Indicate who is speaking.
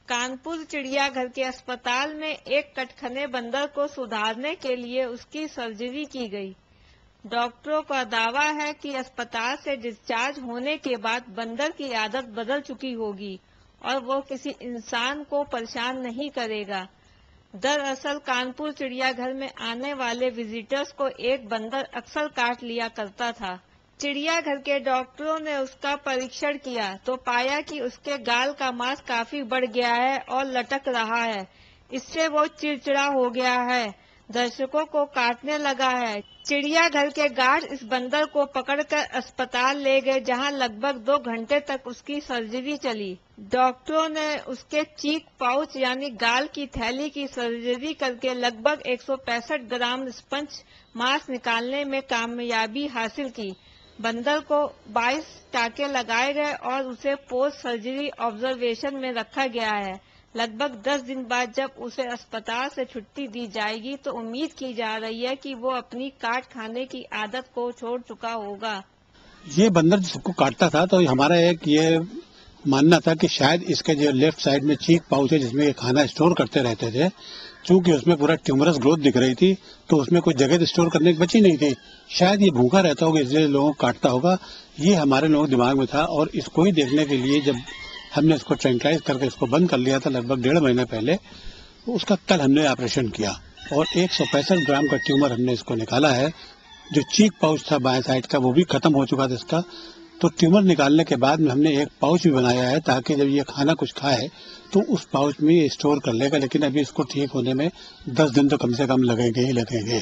Speaker 1: کانپور چڑیا گھر کے اسپتال میں ایک کٹکھنے بندر کو سدھارنے کے لیے اس کی سرجری کی گئی۔ ڈاکٹروں کا دعویٰ ہے کہ اسپتال سے ڈسچارج ہونے کے بعد بندر کی عادت بدل چکی ہوگی اور وہ کسی انسان کو پریشان نہیں کرے گا۔ دراصل کانپور چڑیا گھر میں آنے والے وزٹرز کو ایک بندر اکثر کاٹ لیا کرتا تھا۔ چڑیا گھر کے ڈاکٹروں نے اس کا پریکشن کیا تو پایا کہ اس کے گال کا ماس کافی بڑھ گیا ہے اور لٹک رہا ہے۔ اس سے وہ چڑچڑا ہو گیا ہے، درشکوں کو کاٹنے لگا ہے۔ چڑیا گھر کے گارڈ اس بندر کو پکڑ کر اسپتال لے گئے، جہاں لگ بھگ 2 گھنٹے تک اس کی سرجری چلی۔ ڈاکٹروں نے اس کے چیک پاؤچ یعنی گال کی تھیلی کی سرجری کر کے لگ بھگ 165 گرام اسپنج ماس نکالنے میں کامیابی حاصل کی۔ بندر کو 22 ٹانکے لگائے گئے اور اسے پوسٹ سرجری آبزرویشن میں رکھا گیا ہے۔ لگ بھگ 10 دن بعد جب اسے اسپتال سے چھٹی دی جائے گی تو امید کی جا رہی ہے کہ وہ اپنی کاٹ کھانے کی عادت کو چھوڑ چکا ہوگا۔
Speaker 2: یہ بندر سب کو کاٹتا تھا تو ہمارا ایک یہ ماننا تھا کہ شاید اس کے جو لیفٹ سائڈ میں چیک پاؤچ ہے جس میں یہ کھانا اسٹور کرتے رہتے تھے، چونکہ اس میں پورا ٹیومرس گروتھ دکھ رہی تھی تو اس میں کوئی جگہ اسٹور کرنے کی بچی نہیں تھی، شاید یہ بھوکا رہتا ہوگا اس لیے لوگوں کو کاٹتا ہوگا، یہ ہمارے لوگوں کے دماغ میں تھا۔ اور اس کو ہی دیکھنے کے لیے جب ہم نے اس کو ٹرینکلائز کر کے اس کو بند کر لیا تھا لگ بھگ 1.5 مہینے پہلے، اس کا کل ہم نے آپریشن کیا اور 165 گرام کا ٹیومر ہم نے اس کو نکالا ہے۔ جو چیک پاؤچ تھا بائیں سائڈ کا وہ بھی ختم ہو چکا تھا اس کا، تو ٹیومر نکالنے کے بعد میں ہم نے ایک پاؤچ بھی بنایا ہے تاکہ جب یہ کھانا کچھ کھائے تو اس پاؤچ میں یہ اسٹور کر لے گا، لیکن ابھی اس کو ٹھیک ہونے میں 10 دن تو کم سے کم لگیں گے ہی لگیں گے۔